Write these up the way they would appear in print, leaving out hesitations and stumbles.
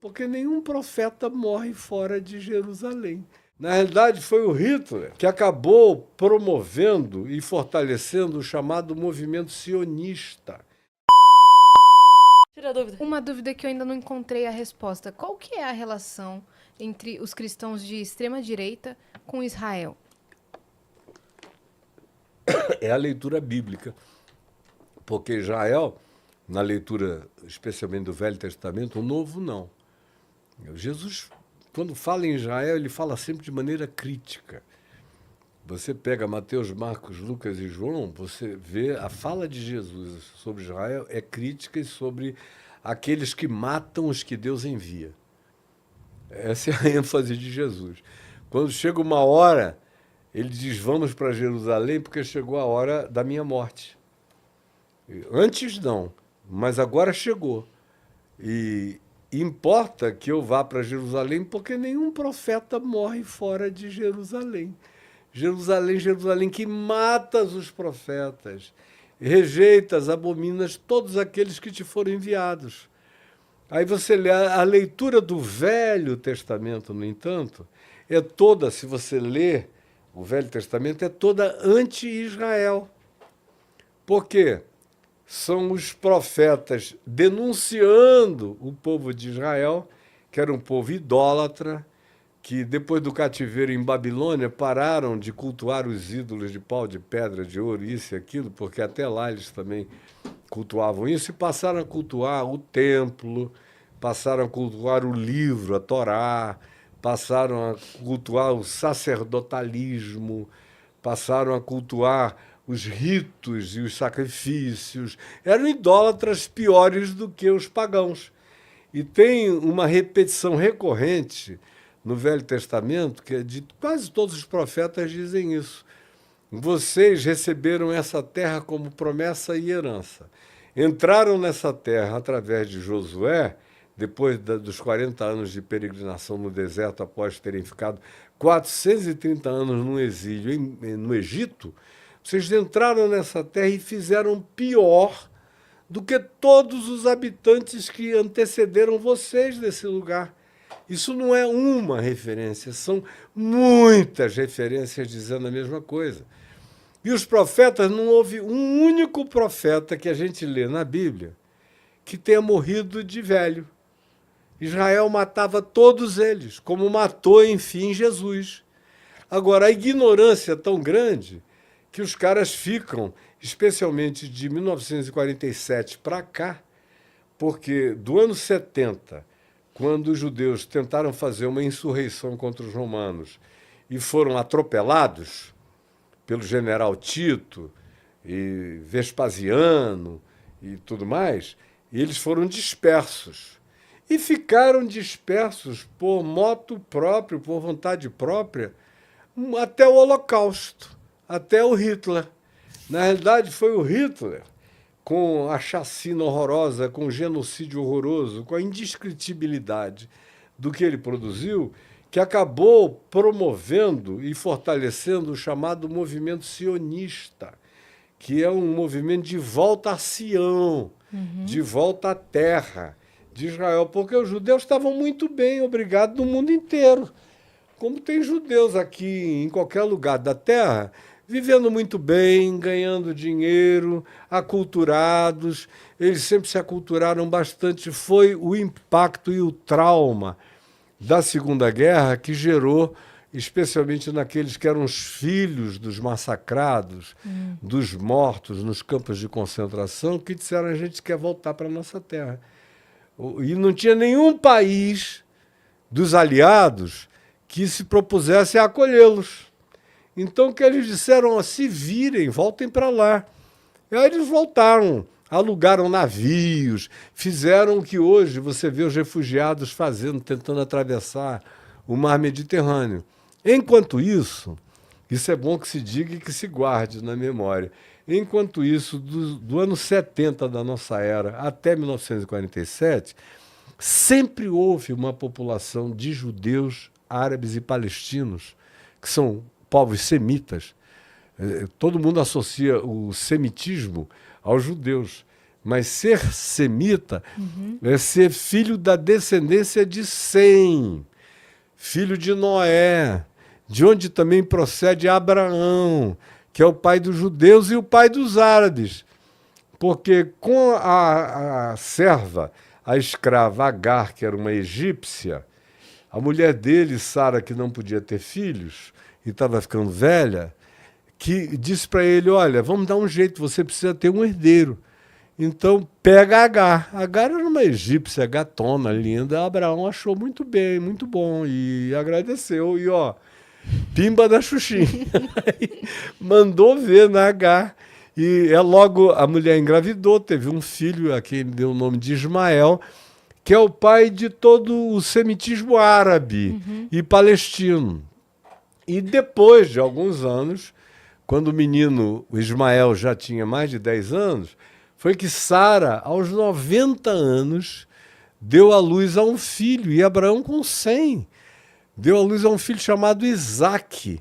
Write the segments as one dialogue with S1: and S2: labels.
S1: Porque nenhum profeta morre fora de Jerusalém. Na realidade, foi o Hitler que acabou promovendo e fortalecendo o chamado movimento sionista.
S2: Tira a dúvida.
S3: Uma dúvida que eu ainda não encontrei a resposta. Qual que é a relação entre os cristãos de extrema direita com Israel?
S1: É a leitura bíblica. Porque Israel, na leitura especialmente do Velho Testamento, o Novo não. Jesus, quando fala em Israel, ele fala sempre de maneira crítica. Você pega Mateus, Marcos, Lucas e João, você vê a fala de Jesus sobre Israel é crítica e sobre aqueles que matam os que Deus envia. Essa é a ênfase de Jesus. Quando chega uma hora, ele diz, vamos para Jerusalém porque chegou a hora da minha morte. Antes não, mas agora chegou. E importa que eu vá para Jerusalém porque nenhum profeta morre fora de Jerusalém. Jerusalém, Jerusalém, que matas os profetas, rejeitas, abominas todos aqueles que te foram enviados. Aí você lê a leitura do Velho Testamento, no entanto, é toda, se você lê o Velho Testamento, é toda anti-Israel. Por quê? São os profetas denunciando o povo de Israel, que era um povo idólatra, que depois do cativeiro em Babilônia pararam de cultuar os ídolos de pau, de pedra, de ouro, isso e aquilo, porque até lá eles também cultuavam isso, e passaram a cultuar o templo, passaram a cultuar o livro, a Torá, passaram a cultuar o sacerdotalismo, passaram a cultuar os ritos e os sacrifícios. Eram idólatras piores do que os pagãos. E tem uma repetição recorrente no Velho Testamento, que é de quase todos os profetas dizem isso. Vocês receberam essa terra como promessa e herança. Entraram nessa terra através de Josué, depois dos 40 anos de peregrinação no deserto, após terem ficado 430 anos no exílio no Egito. Vocês entraram nessa terra e fizeram pior do que todos os habitantes que antecederam vocês nesse lugar. Isso não é uma referência, são muitas referências dizendo a mesma coisa. E os profetas, não houve um único profeta que a gente lê na Bíblia que tenha morrido de velho. Israel matava todos eles, como matou, enfim, Jesus. Agora, a ignorância é tão grande que os caras ficam, especialmente de 1947 para cá, porque do ano 70, quando os judeus tentaram fazer uma insurreição contra os romanos e foram atropelados pelo general Tito e Vespasiano e tudo mais, e eles foram dispersos. E ficaram dispersos por motu próprio, por vontade própria, até o Holocausto, até o Hitler. Na realidade, foi o Hitler, com a chacina horrorosa, com o genocídio horroroso, com a indescritibilidade do que ele produziu, que acabou promovendo e fortalecendo o chamado movimento sionista, que é um movimento de volta a Sião, de volta à terra de Israel, porque os judeus estavam muito bem, obrigado, no mundo inteiro. Como tem judeus aqui em qualquer lugar da terra, vivendo muito bem, ganhando dinheiro, aculturados, eles sempre se aculturaram bastante. Foi o impacto e o trauma da Segunda Guerra que gerou, especialmente naqueles que eram os filhos dos massacrados, dos mortos nos campos de concentração, que disseram a gente quer voltar para a nossa terra. E não tinha nenhum país dos aliados que se propusesse a acolhê-los. Então, o que eles disseram, se virem, voltem para lá. E aí eles voltaram, alugaram navios, fizeram o que hoje você vê os refugiados fazendo, tentando atravessar o mar Mediterrâneo. Enquanto isso é bom que se diga e que se guarde na memória. Enquanto isso, do ano 70 da nossa era até 1947, sempre houve uma população de judeus, árabes e palestinos, que são povos semitas. Todo mundo associa o semitismo aos judeus, Mas ser semita é ser filho da descendência de Sem, filho de Noé, de onde também procede Abraão, que é o pai dos judeus e o pai dos árabes. Porque com a serva, a escrava Agar, que era uma egípcia, a mulher dele, Sara, que não podia ter filhos e estava ficando velha, que disse para ele, olha, vamos dar um jeito, você precisa ter um herdeiro. Então, pega Agar. Agar era uma egípcia gatona, linda. Abraão achou muito bem, muito bom, e agradeceu. E, ó, pimba da Xuxinha. Mandou ver na Agar. E logo a mulher engravidou, teve um filho, a quem ele deu o nome de Ismael, que é o pai de todo o semitismo árabe e palestino. E depois de alguns anos, quando o menino, o Ismael, já tinha mais de 10 anos, foi que Sara, aos 90 anos, deu à luz a um filho, e Abraão com 100. Deu à luz a um filho chamado Isaque,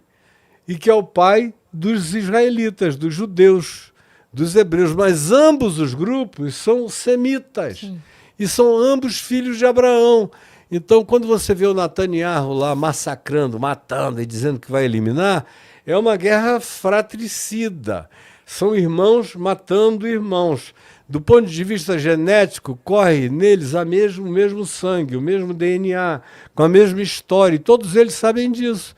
S1: e que é o pai dos israelitas, dos judeus, dos hebreus. Mas ambos os grupos são semitas. Sim. E são ambos filhos de Abraão. Então, quando você vê o Netanyahu lá massacrando, matando e dizendo que vai eliminar, é uma guerra fratricida. São irmãos matando irmãos. Do ponto de vista genético, corre neles o mesmo sangue, o mesmo DNA, com a mesma história, e todos eles sabem disso.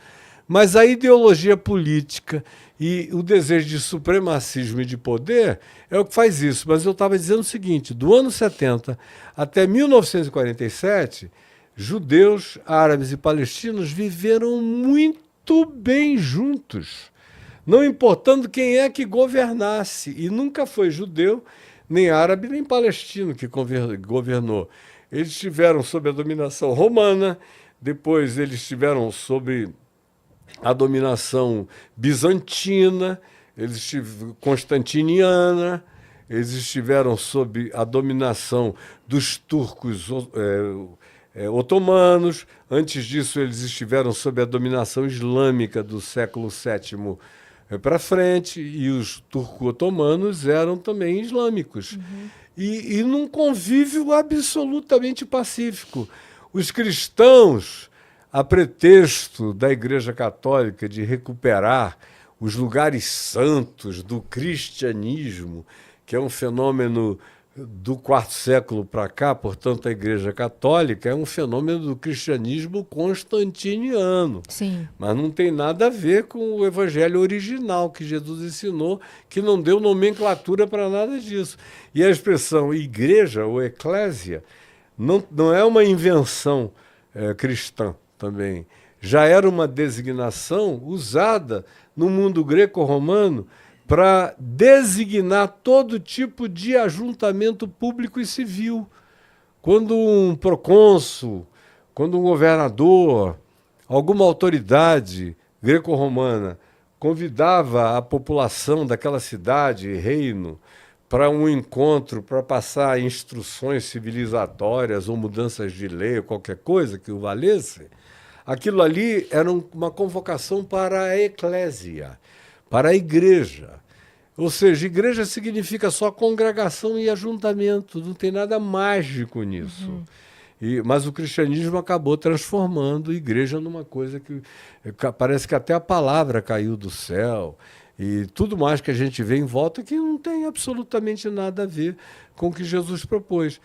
S1: Mas a ideologia política e o desejo de supremacismo e de poder é o que faz isso. Mas eu estava dizendo o seguinte, do ano 70 até 1947, judeus, árabes e palestinos viveram muito bem juntos, não importando quem é que governasse. E nunca foi judeu, nem árabe, nem palestino que governou. Eles estiveram sob a dominação romana, depois eles estiveram sob a dominação bizantina, constantiniana, eles estiveram sob a dominação dos turcos otomanos. Antes disso, eles estiveram sob a dominação islâmica do século VII para frente, e os turco-otomanos eram também islâmicos. E num convívio absolutamente pacífico. Os cristãos, a pretexto da Igreja Católica de recuperar os lugares santos do cristianismo, que é um fenômeno do quarto século para cá, portanto, a Igreja Católica é um fenômeno do cristianismo constantiniano.
S3: Sim.
S1: Mas não tem nada a ver com o evangelho original que Jesus ensinou, que não deu nomenclatura para nada disso. E a expressão igreja ou eclésia não é uma invenção cristã também. Já era uma designação usada no mundo greco-romano para designar todo tipo de ajuntamento público e civil. Quando um procônsul, quando um governador, alguma autoridade greco-romana convidava a população daquela cidade, reino, para um encontro, para passar instruções civilizatórias ou mudanças de lei ou qualquer coisa que o valesse, aquilo ali era uma convocação para a eclésia, para a igreja. Ou seja, igreja significa só congregação e ajuntamento, não tem nada mágico nisso. Mas o cristianismo acabou transformando a igreja numa coisa que parece que até a palavra caiu do céu, e tudo mais que a gente vê em volta que não tem absolutamente nada a ver com o que Jesus propôs.